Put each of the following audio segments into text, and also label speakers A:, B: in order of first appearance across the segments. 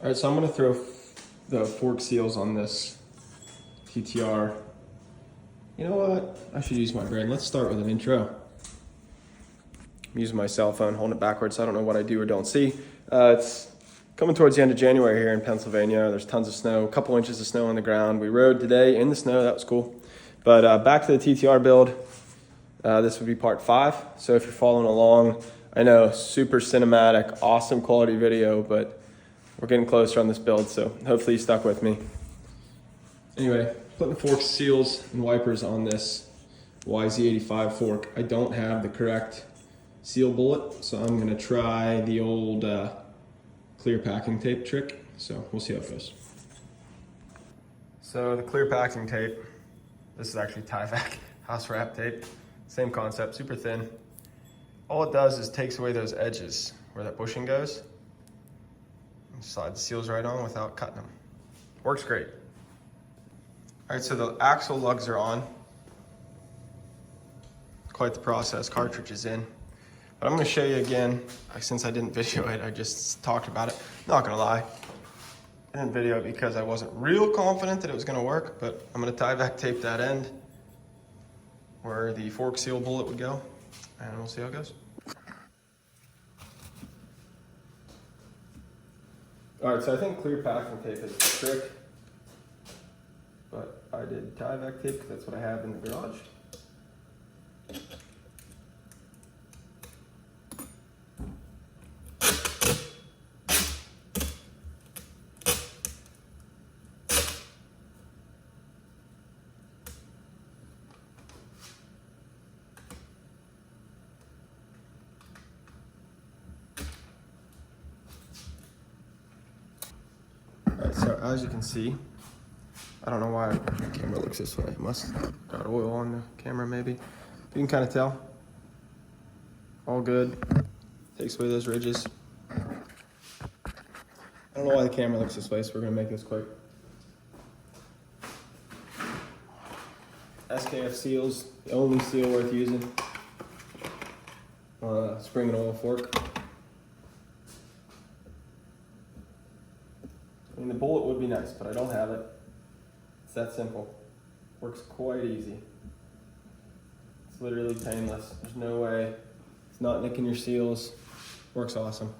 A: All right, so I'm gonna throw the fork seals on this TTR. You know what? I should use my brain. Let's start with an intro. I'm using my cell phone, holding it backwards, so I don't know what I do or don't see. It's coming towards the end of January here in Pennsylvania. There's tons of snow, a couple inches of snow on the ground. We rode today in the snow, that was cool. But back to the TTR build. This would be part 5. So if you're following along, I know super cinematic, awesome quality video, but we're getting closer on this build, so hopefully you stuck with me. Anyway, putting the fork seals and wipers on this YZ85 fork. I don't have the correct seal bullet, so I'm gonna try the old clear packing tape trick. So we'll see how it goes. So the clear packing tape, this is actually Tyvek house wrap tape. Same concept, super thin. All it does is takes away those edges where that bushing goes. Slide the seals right on without cutting them. Works great. All right, so the axle lugs are on. Quite the process, cartridge is in. But I'm gonna show you again, since I didn't video it, I just talked about it. Not gonna lie, I didn't video it because I wasn't real confident that it was gonna work, but I'm gonna Tyvek tape that end where the fork seal bullet would go, and we'll see how it goes. All right, so I think clear packing tape is the trick, but I did Tyvek tape because that's what I have in the garage. All right, so as you can see, I don't know why the camera looks this way. It must have got oil on the camera maybe. You can kind of tell. All good. Takes away those ridges. I don't know why the camera looks this way, so we're gonna make this quick. SKF seals, the only seal worth using. Spring and oil fork. I mean, the bullet would be nice, but I don't have it. It's that simple. Works quite easy. It's literally painless. There's no way. It's not nicking your seals. Works awesome.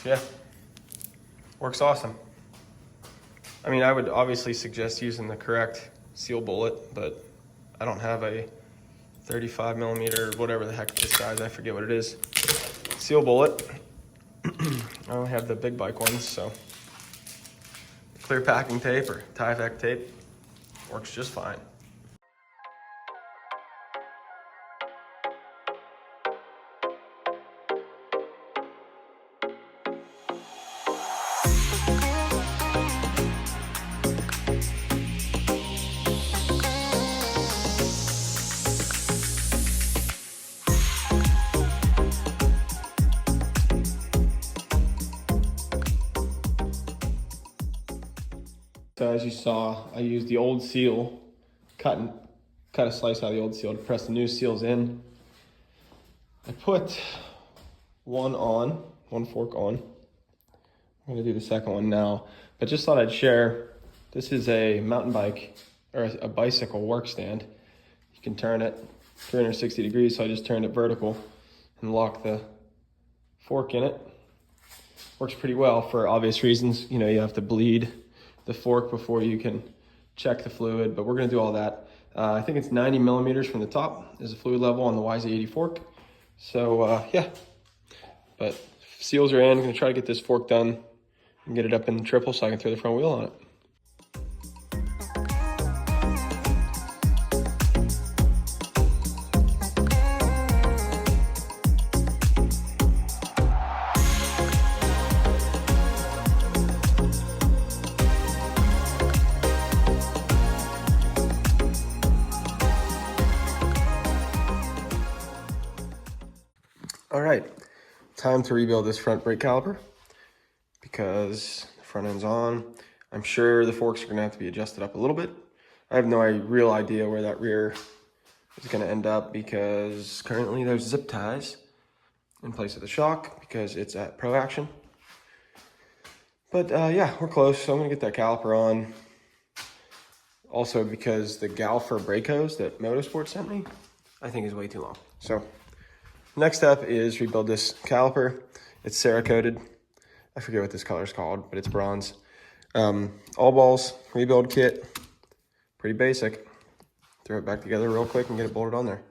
A: Yeah, works awesome. I mean, I would obviously suggest using the correct seal bullet, but I don't have a 35 millimeter, whatever the heck this size, I forget what it is, seal bullet. I only have the big bike ones, so clear packing tape or Tyvek tape works just fine. So as you saw, I used the old seal, cut a slice out of the old seal to press the new seals in. I put one fork on. I'm gonna do the second one now, but just thought I'd share, this is a mountain bike, or a bicycle work stand. You can turn it 360 degrees, so I just turned it vertical and locked the fork in it. Works pretty well for obvious reasons. You know, you have to bleed the fork before you can check the fluid, but we're gonna do all that. I think it's 90 millimeters from the top is the fluid level on the YZ80 fork. So yeah, but seals are in. I'm gonna try to get this fork done and get it up in the triple so I can throw the front wheel on it. All right, time to rebuild this front brake caliper because the front end's on. I'm sure the forks are gonna have to be adjusted up a little bit. I have no real idea where that rear is gonna end up because currently there's zip ties in place of the shock because it's at Pro Action. But yeah, we're close. So I'm gonna get that caliper on. Also because the Galfer brake hose that Motorsport sent me, I think is way too long. So next step is rebuild this caliper. It's Cerakoted. I forget what this color is called, but it's bronze. All balls, rebuild kit, pretty basic. Throw it back together real quick and get it bolted on there.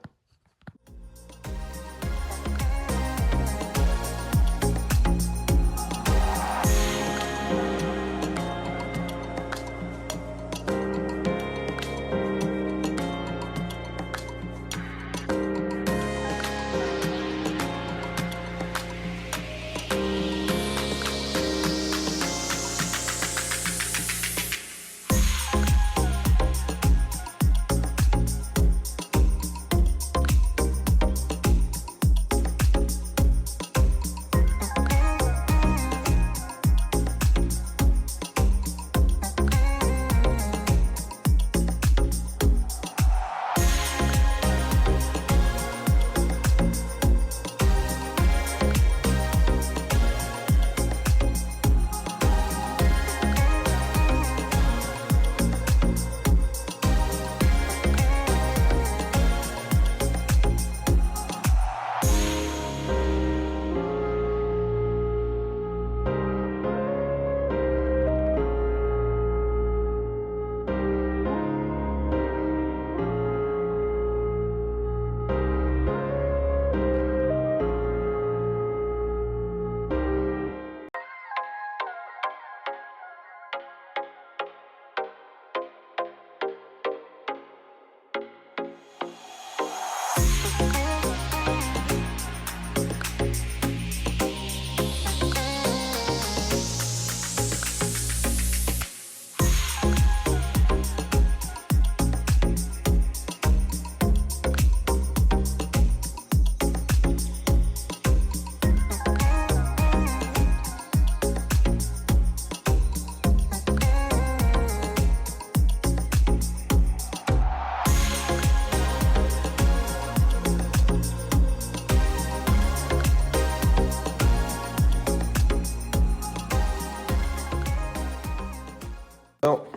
A: Well,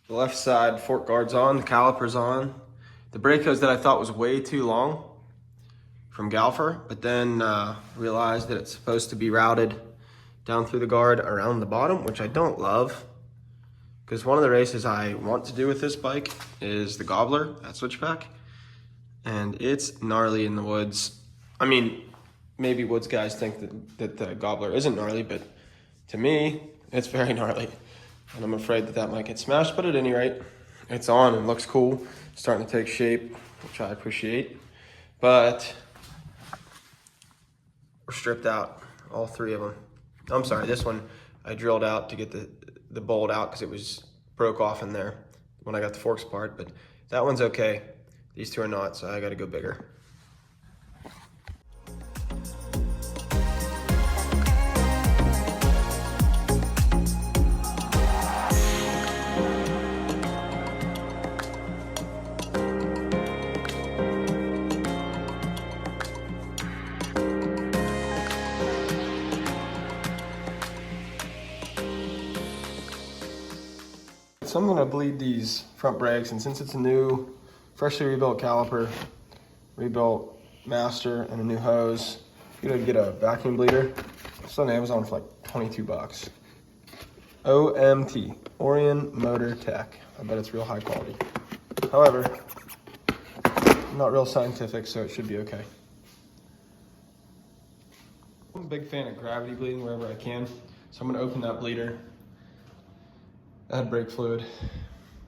A: the left side fork guard's on, the caliper's on. The brake hose that I thought was way too long from Galfer, but then realized that it's supposed to be routed down through the guard around the bottom, which I don't love. Because one of the races I want to do with this bike is the Gobbler at Switchback. And it's gnarly in the woods. I mean, maybe woods guys think that the Gobbler isn't gnarly, but to me, it's very gnarly. And I'm afraid that that might get smashed, but at any rate, it's on and looks cool. Starting to take shape, which I appreciate. But we're stripped out, all three of them. I'm sorry, this one I drilled out to get the bolt out because it was broke off in there when I got the forks apart, but that one's okay. These two are not, so I gotta go bigger. So I'm gonna bleed these front brakes, and since it's a new, freshly rebuilt caliper, rebuilt master, and a new hose, you're gonna get a vacuum bleeder. It's on Amazon for like 22 bucks. OMT, Orion Motor Tech. I bet it's real high quality. However, I'm not real scientific, so it should be okay. I'm a big fan of gravity bleeding wherever I can, so I'm gonna open that bleeder, add brake fluid,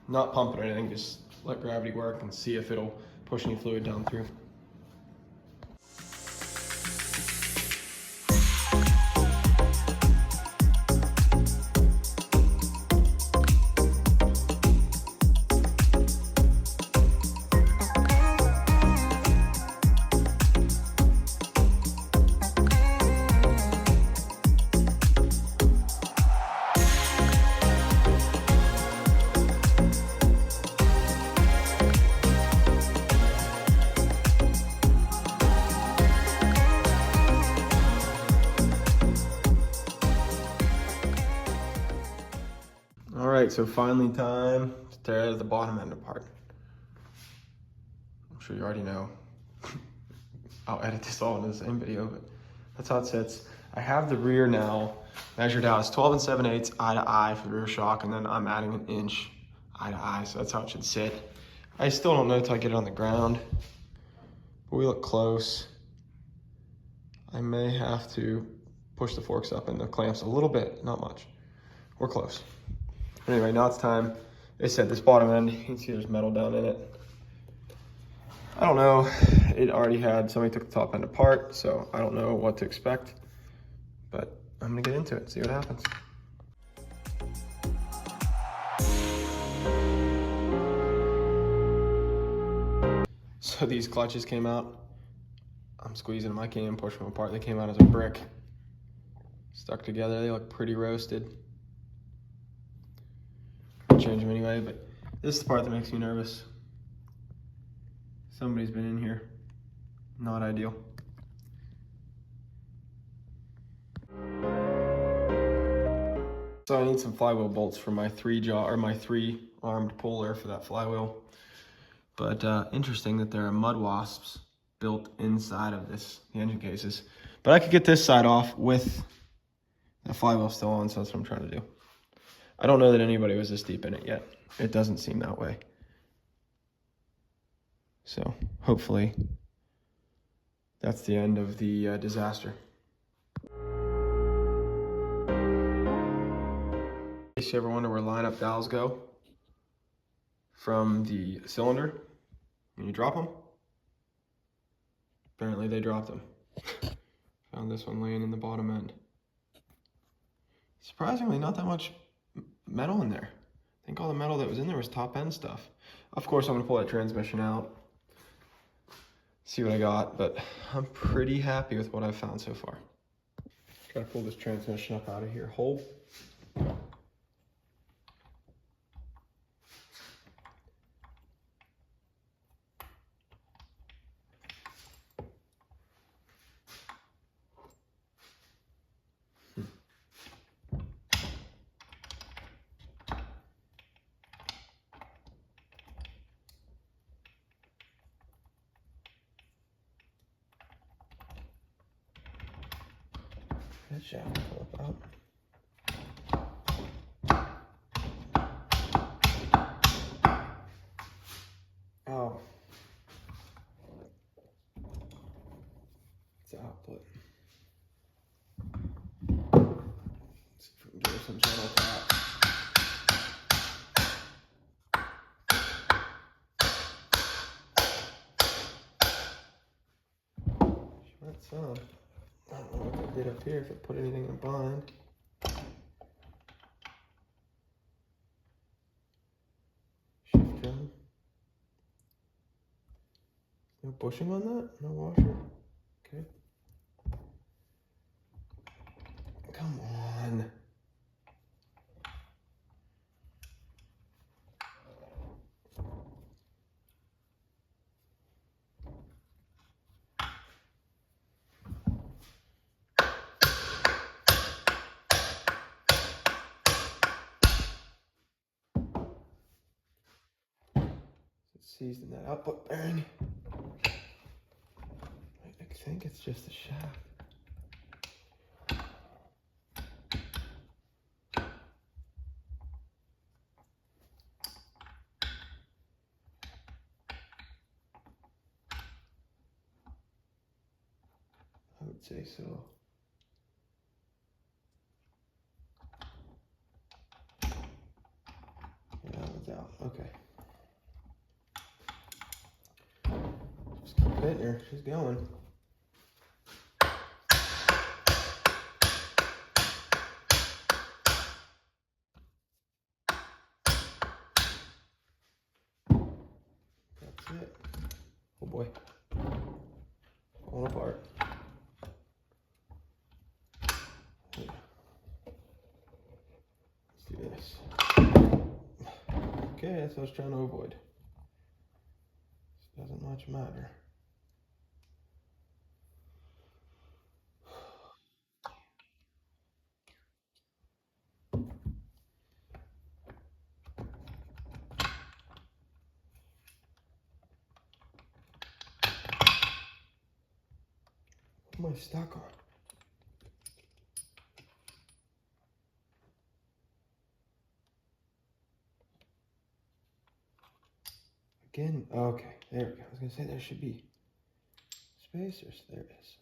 A: not pump it or anything, just let gravity work and see if it'll push any fluid down through. right, so finally time to tear the bottom end apart. I'm sure you already know. I'll edit this all into the same video, but that's how it sits. I have the rear now measured out. It's 12 7/8 eye to eye for the rear shock, and then I'm adding an inch eye to eye, so that's how it should sit. I still don't know until I get it on the ground, but we look close. I may have to push the forks up and the clamps a little bit, not much. We're close. Anyway, now it's time. They said this bottom end, you can see there's metal down in it. I don't know, it already had, somebody took the top end apart, so I don't know what to expect, but I'm gonna get into it, see what happens. So these clutches came out. I'm squeezing them, I can't even push them apart. They came out as a brick. Stuck together, they look pretty roasted. I'll change them anyway, but this is the part that makes me nervous. Somebody's been in here. Not ideal. So I need some flywheel bolts for my three armed puller for that flywheel. But interesting that there are mud wasps built inside of the engine cases. But I could get this side off with the flywheel still on, so that's what I'm trying to do. I don't know that anybody was this deep in it yet. It doesn't seem that way. So hopefully that's the end of the disaster. In case you ever wonder where line-up dowels go from the cylinder, when you drop them, apparently they dropped them. Found this one laying in the bottom end. Surprisingly, not that much metal in there. I think all the metal that was in there was top end stuff. Of course, I'm gonna pull that transmission out, see what I got, but I'm pretty happy with what I've found so far. Gotta pull this transmission up out of here whole. That shaft will pull up out. Oh. It's the output. Let's see if we can give it some channel tap. Short sound. I don't know what they did up here, if it put anything in bind. Shift drum. No bushing on that? No washer? Okay. Come on. Seized in that output bearing. I think it's just a shaft. I would say so. Yeah, that one's out. Okay. Just keep hitting her. She's going. That's it. Oh boy. Falling apart. Yeah. Let's do this. Okay, that's what I was trying to avoid. This doesn't much matter. am I stuck on? Again, okay, there we go. I was gonna say there should be spacers. There it is.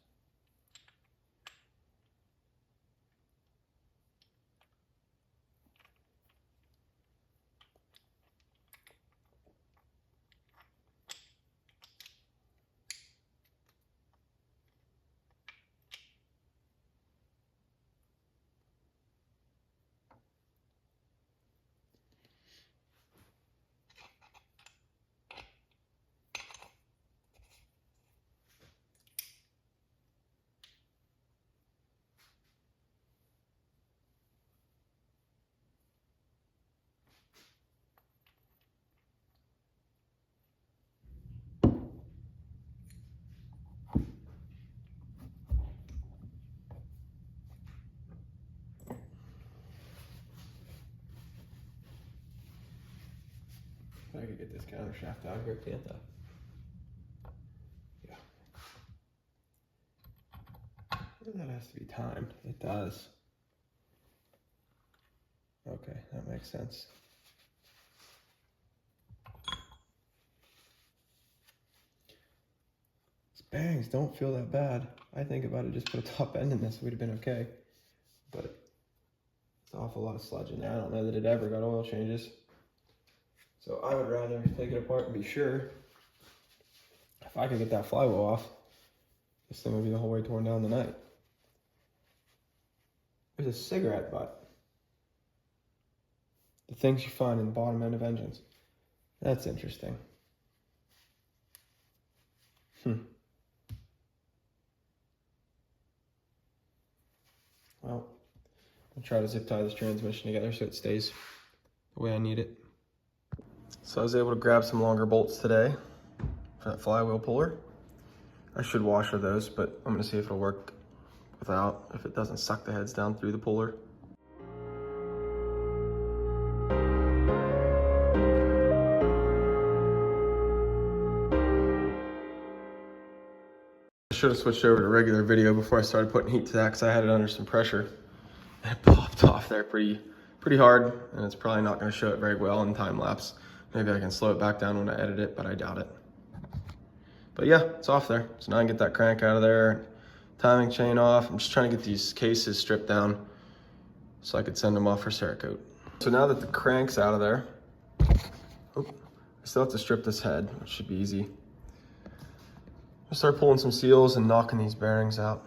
A: I could get this counter shaft out here, can't I? Yeah. That has to be timed. It does. Okay, that makes sense. These bearings don't feel that bad. I think if I'd have just put a top end in this, it would have been okay. But it's an awful lot of sludge in there. I don't know that it ever got oil changes. So I would rather take it apart and be sure. If I could get that flywheel off, this thing would be the whole way torn down tonight. There's a cigarette butt. The things you find in the bottom end of engines. That's interesting. Well, I'll try to zip tie this transmission together so it stays the way I need it. So I was able to grab some longer bolts today for that flywheel puller. I should washer those, but I'm gonna see if it'll work without, if it doesn't suck the heads down through the puller. I should have switched over to regular video before I started putting heat to that because I had it under some pressure. And it popped off there pretty hard, and it's probably not gonna show it very well in time lapse. Maybe I can slow it back down when I edit it, but I doubt it. But yeah, it's off there. So now I can get that crank out of there, timing chain off. I'm just trying to get these cases stripped down so I could send them off for Cerakote. So now that the crank's out of there, I still have to strip this head, which should be easy. I'll start pulling some seals and knocking these bearings out.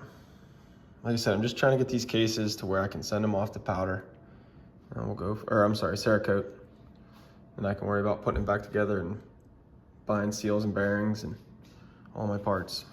A: Like I said, I'm just trying to get these cases to where I can send them off to powder. And we'll go, Cerakote. And I can worry about putting it back together and buying seals and bearings and all my parts.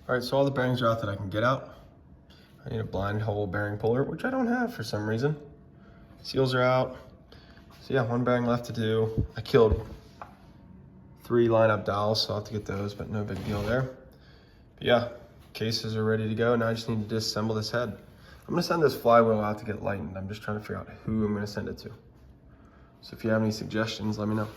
A: All right, so all the bearings are out that I can get out. I need a blind hole bearing puller, which I don't have for some reason. Seals are out. So yeah, one bearing left to do. I killed 3 lineup dowels, so I'll have to get those, but no big deal there. But yeah, cases are ready to go. Now I just need to disassemble this head. I'm gonna send this flywheel out to get lightened. I'm just trying to figure out who I'm gonna send it to. So if you have any suggestions, let me know.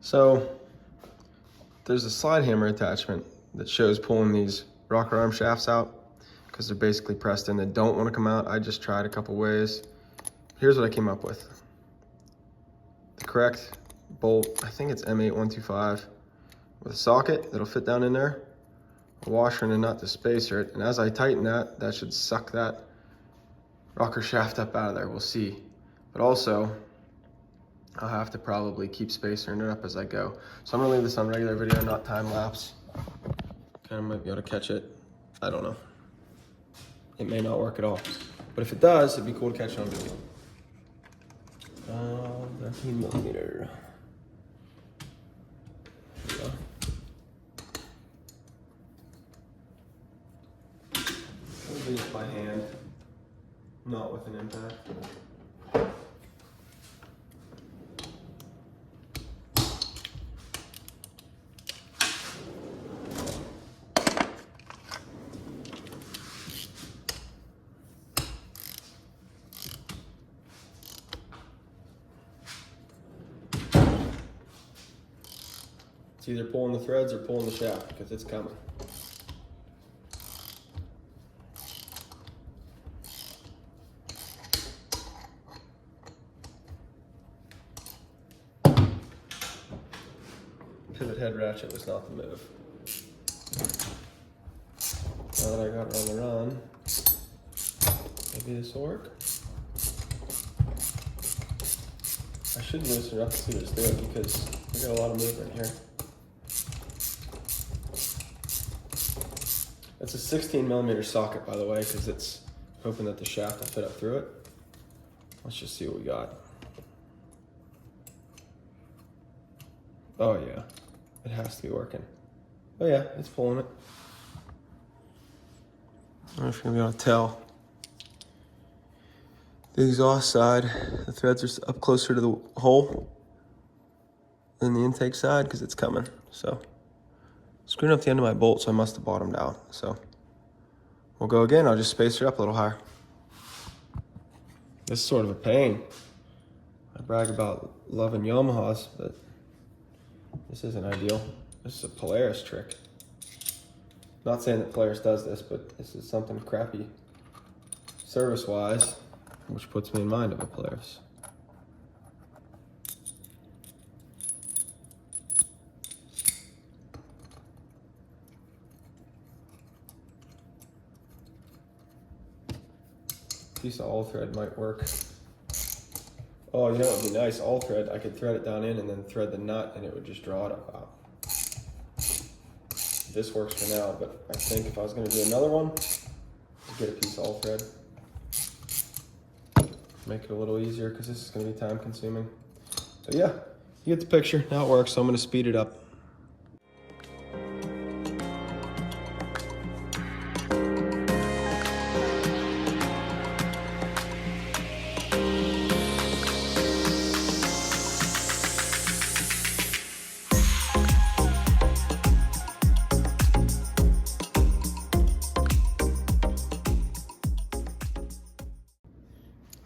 A: So there's a slide hammer attachment that shows pulling these rocker arm shafts out because they're basically pressed in. They don't want to come out. I just tried a couple ways. Here's what I came up with. The correct bolt, I think it's M8125, with a socket that'll fit down in there, washer and a nut to spacer it. And as I tighten that, that should suck that rocker shaft up out of there, we'll see. But also, I'll have to probably keep spacering it up as I go. So I'm gonna leave this on regular video, not time lapse. Kind of might be able to catch it. I don't know. It may not work at all. But if it does, it'd be cool to catch it on video. 13mm. Yeah. I'll do this by hand, not with an impact. It's either pulling the threads or pulling the shaft because it's coming. Pivot head ratchet was not the move. Now that I got it on the run, maybe this will work. I should loosen it up and see what it's doing because we got a lot of movement here. It's a 16mm socket, by the way, because it's hoping that the shaft will fit up through it. Let's just see what we got. Oh yeah, it has to be working. Oh yeah, it's pulling it. I don't know if you're gonna be able to tell. The exhaust side, the threads are up closer to the hole than the intake side because it's coming. So, screwing up the end of my bolt, so I must have bottomed out. So, we'll go again. I'll just space her up a little higher. This is sort of a pain. I brag about loving Yamahas, but this isn't ideal. This is a Polaris trick. Not saying that Polaris does this, but this is something crappy service-wise, which puts me in mind of a Polaris. Piece of all thread might work. Oh, you know what would be nice? All thread, I could thread it down in and then thread the nut and it would just draw it up out. This works for now, but I think if I was gonna do another one, I'd get a piece of all thread. Make it a little easier because this is gonna be time consuming. So yeah, you get the picture. Now it works, so I'm gonna speed it up.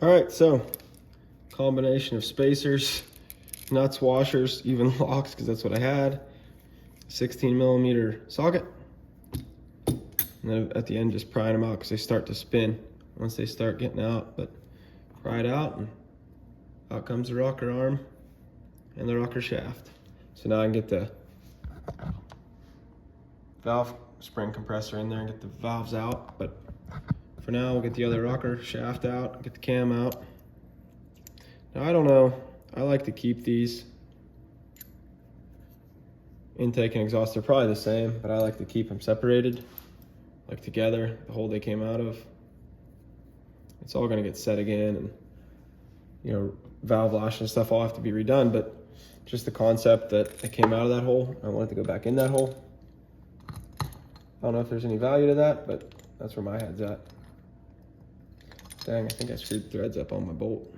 A: All right, so combination of spacers, nuts, washers, even locks, because that's what I had. 16mm socket. And then at the end, just prying them out because they start to spin once they start getting out. But pry it out, and out comes the rocker arm and the rocker shaft. So now I can get the valve spring compressor in there and get the valves out. But for now, we'll get the other rocker shaft out, get the cam out. Now, I don't know. I like to keep these. Intake and exhaust are probably the same, but I like to keep them separated, like together, the hole they came out of. It's all gonna get set again, and you know, valve lash and stuff all have to be redone, but just the concept that it came out of that hole, I want it to go back in that hole. I don't know if there's any value to that, but that's where my head's at. Dang, I think I screwed threads up on my bolt.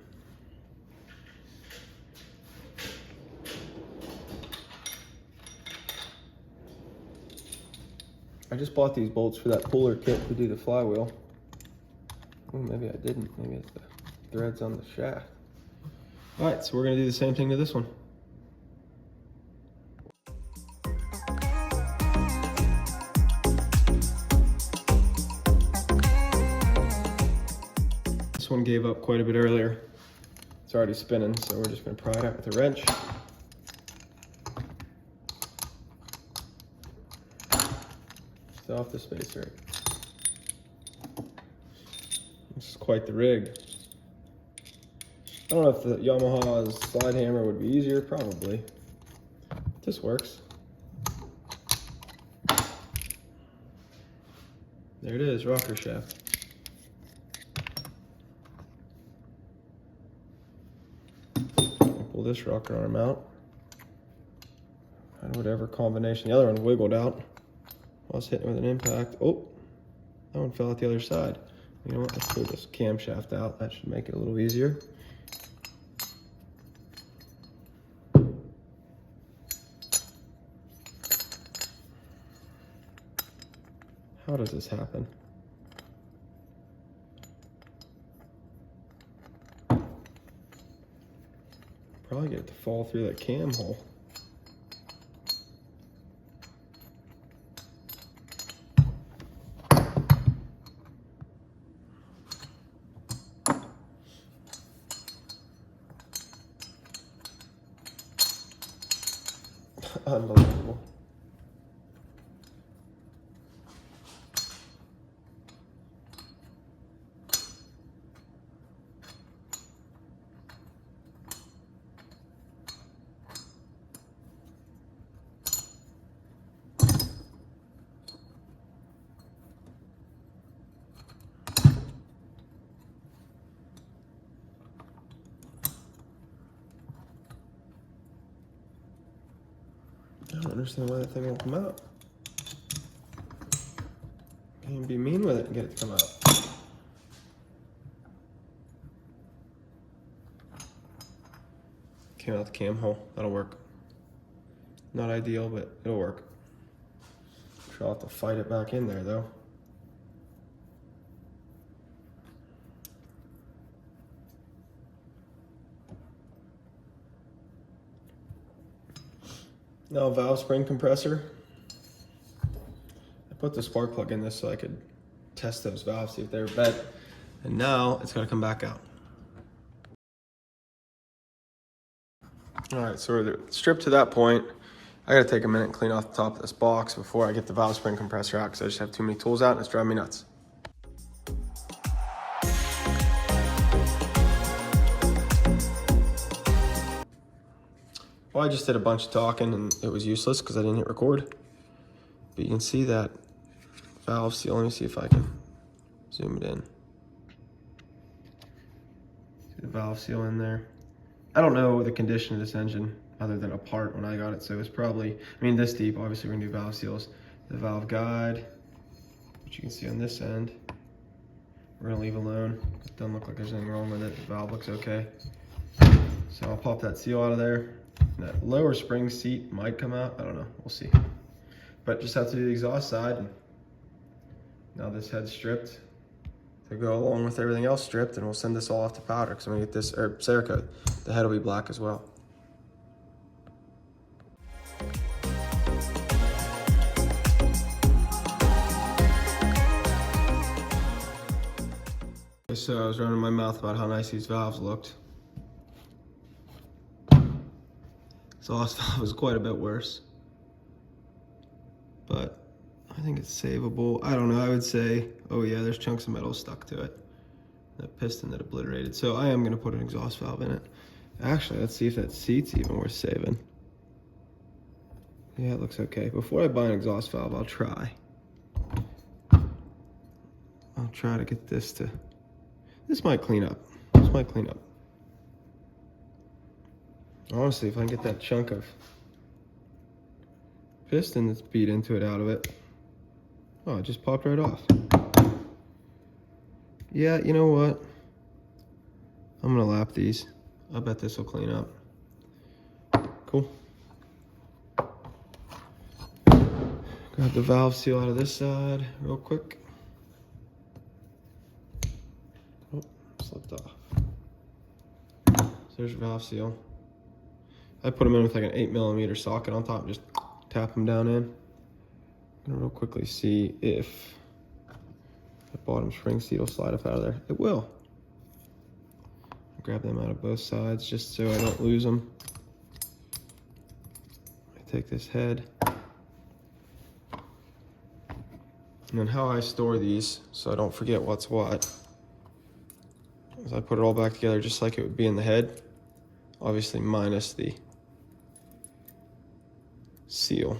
A: I just bought these bolts for that puller kit to do the flywheel. Oh, maybe I didn't. Maybe it's the threads on the shaft. All right, so we're gonna do the same thing to this one. This one gave up quite a bit earlier. It's already spinning, so we're just gonna pry it out with a wrench. It's off the spacer. This is quite the rig. I don't know if the Yamaha's slide hammer would be easier, probably. This works. There it is, rocker shaft. Pull this rocker arm out. And whatever combination, the other one wiggled out. I was hitting with an impact. Oh, that one fell out the other side. You know what, let's pull this camshaft out. That should make it a little easier. How does this happen? Probably get it to fall through that cam hole. Unbelievable. I don't understand why that thing won't come out. Can't even be mean with it and get it to come out. Came out the cam hole. That'll work. Not ideal, but it'll work. Sure, I'll have to fight it back in there though. Now valve spring compressor. I put the spark plug in this so I could test those valves, see if they were bent. And now it's gotta come back out. All right, so we're stripped to that point. I gotta take a minute and clean off the top of this box before I get the valve spring compressor out because I just have too many tools out and it's driving me nuts. Well, I just did a bunch of talking and it was useless because I didn't hit record. But you can see that valve seal. Let me see if I can zoom it in. See the valve seal in there. I don't know the condition of this engine other than a part when I got it. So it's probably, I mean, this deep, obviously we're gonna do valve seals. The valve guide, which you can see on this end, we're gonna leave alone. It doesn't look like there's anything wrong with it. The valve looks okay. So I'll pop that seal out of there. That lower spring seat might come out. I don't know. We'll see. But just have to do the exhaust side. And now this head's stripped to go along with everything else stripped, and we'll send this all off to powder because I'm gonna get this Cerakote. The head will be black as well. Okay, so I was running my mouth about how nice these valves looked. Exhaust valve was quite a bit worse, but I think it's savable. I don't know, I would say, oh yeah, there's chunks of metal stuck to it. That piston that obliterated. So I am gonna put an exhaust valve in it. Actually, let's see if that seat's even worth saving. Yeah, it looks okay. Before I buy an exhaust valve, I'll try to get this to, this might clean up. This might clean up. Honestly, if I can get that chunk of piston that's beat into it out of it. Oh, it just popped right off. Yeah, you know what? I'm gonna lap these. I bet this will clean up. Cool. Grab the valve seal out of this side real quick. Oh, slipped off. So there's your valve seal. I put them in with like an 8mm socket on top, just tap them down in. I'm gonna real quickly see if the bottom spring seat will slide up out of there. It will. Grab them out of both sides just so I don't lose them. I take this head. And then how I store these so I don't forget what's what is I put it all back together just like it would be in the head, obviously minus the seal.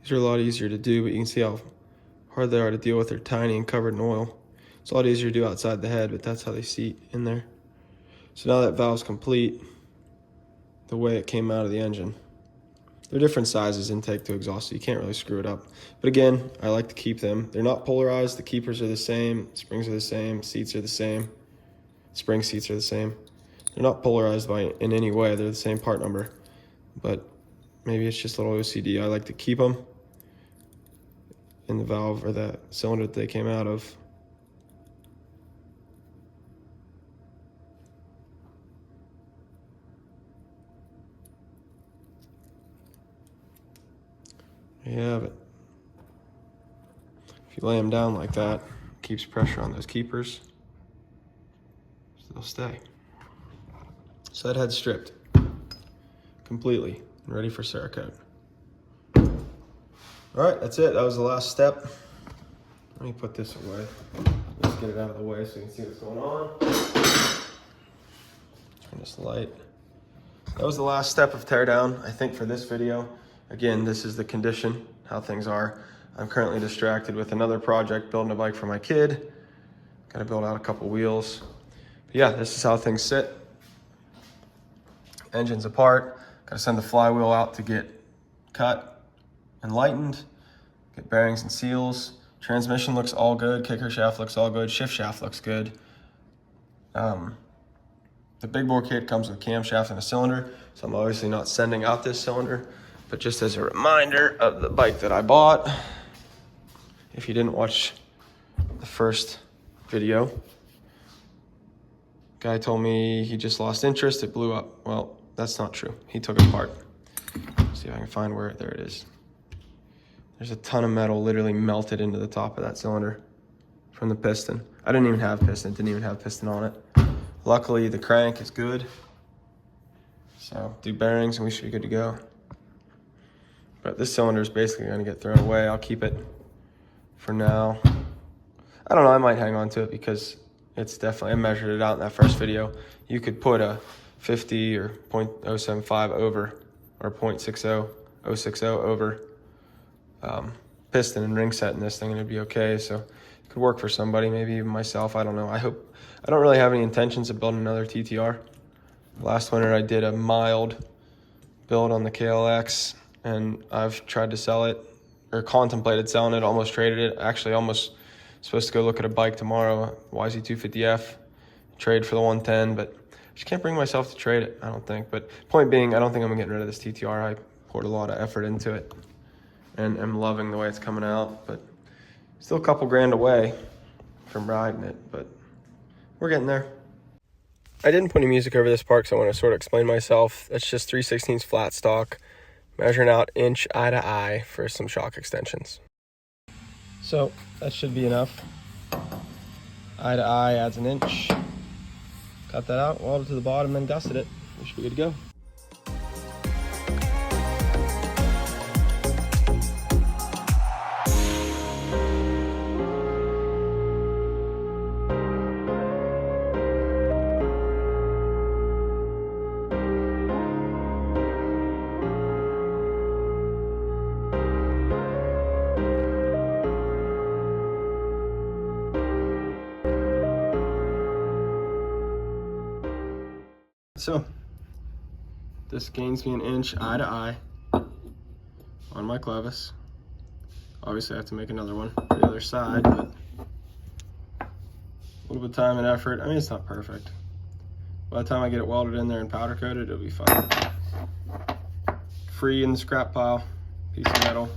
A: These are a lot easier to do, but you can see how hard they are to deal with. They're tiny and covered in oil. It's a lot easier to do outside the head, but that's how they seat in there. So now that valve's complete, the way it came out of the engine. They're different sizes, intake to exhaust, so you can't really screw it up. But again, I like to keep them. They're not polarized. The keepers are the same. Springs are the same. Seats are the same. Spring seats are the same. They're not polarized in any way. They're the same part number. But maybe it's just a little OCD. I like to keep them in the valve or the cylinder that they came out of. There you have it. If you lay them down like that, it keeps pressure on those keepers, so they'll stay. So that head's stripped completely and ready for Cerakote. All right, that's it. That was the last step. Let me put this away. Let's get it out of the way so you can see what's going on. Turn this light. That was the last step of teardown, I think, for this video. Again, this is the condition, how things are. I'm currently distracted with another project, building a bike for my kid. Gotta build out a couple wheels. But yeah, this is how things sit. Engine's apart. Gotta send the flywheel out to get cut and lightened. Get bearings and seals. Transmission looks all good. Kicker shaft looks all good. Shift shaft looks good. The big bore kit comes with a camshaft and a cylinder, so I'm obviously not sending out this cylinder. But just as a reminder of the bike that I bought, if you didn't watch the first video, guy told me he just lost interest, it blew up. Well, that's not true. He took it apart. See if I can find where, there it is. There's a ton of metal literally melted into the top of that cylinder from the piston. I didn't even have piston, didn't even have piston on it. Luckily, the crank is good. So do bearings and we should be good to go. But this cylinder is basically going to get thrown away. I'll keep it for now. I don't know, I might hang on to it because it's definitely, I measured it out in that first video. You could put a 50 or 0.075 over or 0.60, 060 over piston and ring set in this thing and it'd be okay. So it could work for somebody, maybe even myself. I don't know. I don't really have any intentions of building another TTR. Last winter I did a mild build on the KLX. And I've tried to sell it, or contemplated selling it, almost traded it. Actually, almost supposed to go look at a bike tomorrow, YZ250F, trade for the 110, but I just can't bring myself to trade it, I don't think. But point being, I don't think I'm getting rid of this TTR. I poured a lot of effort into it, and I'm loving the way it's coming out, but still a couple grand away from riding it, but we're getting there. I didn't put any music over this part because I want to sort of explain myself. That's just 3/16 flat stock. Measuring out inch eye to eye for some shock extensions. So that should be enough. Eye to eye adds an inch. Cut that out, welded to the bottom, and gusset it. We should be good to go. So this gains me an inch eye to eye on my clevis. Obviously I have to make another one for the other side, but a little bit of time and effort. I mean, it's not perfect. By the time I get it welded in there and powder coated, it'll be fine. Free in the scrap pile, piece of metal.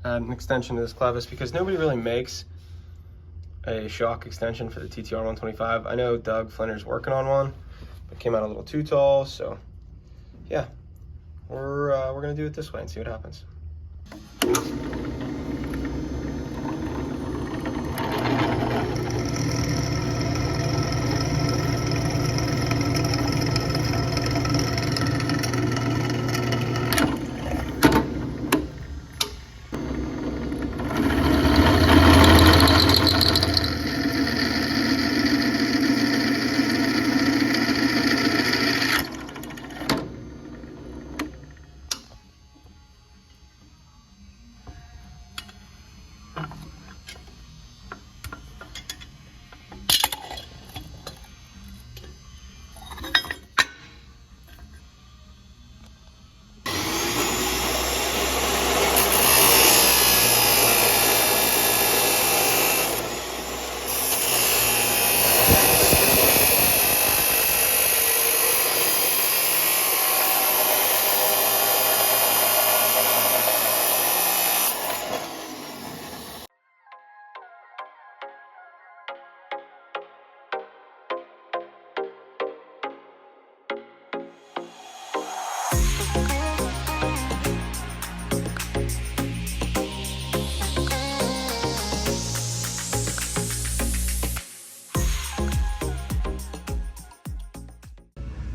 A: Add an extension to this clevis because nobody really makes a shock extension for the TTR 125. I know Doug Flinter's working on one, It came out a little too tall, so yeah, we're gonna do it this way and see what happens.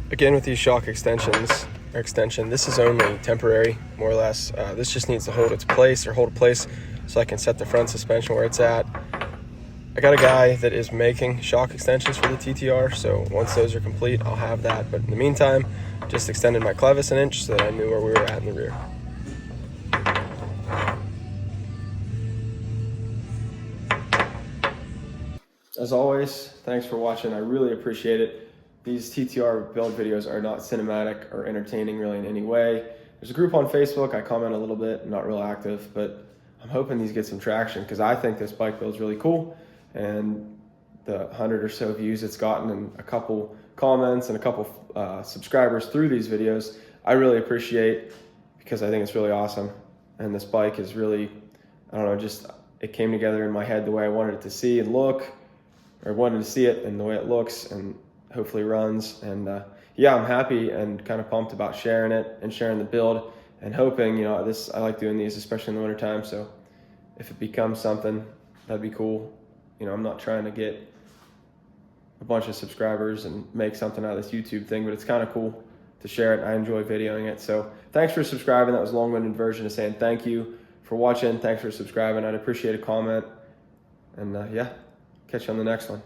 A: Again, with these shock extensions, this is only temporary, more or less. This just needs to hold its place, or hold a place, so I can set the front suspension where it's at. I got a guy that is making shock extensions for the TTR, so once those are complete, I'll have that. But in the meantime, just extended my clevis an inch so that I knew where we were at in the rear. As always, thanks for watching. I really appreciate it. These TTR build videos are not cinematic or entertaining really in any way. There's a group on Facebook. I comment a little bit, not real active, but I'm hoping these get some traction because I think this bike build's really cool. And the 100 or so views it's gotten and a couple comments and a couple subscribers through these videos, I really appreciate, because I think it's really awesome. And this bike is really, I don't know, just it came together in my head the way I wanted it to see and look, or wanted to see it and the way it looks and hopefully runs. And yeah, I'm happy and kind of pumped about sharing it and sharing the build and hoping, you know, I like doing these, especially in the winter time. So if it becomes something, that'd be cool. You know, I'm not trying to get a bunch of subscribers and make something out of this YouTube thing, but it's kind of cool to share it. I enjoy videoing it. So thanks for subscribing. That was a long-winded version of saying thank you for watching. Thanks for subscribing. I'd appreciate a comment. And yeah, catch you on the next one.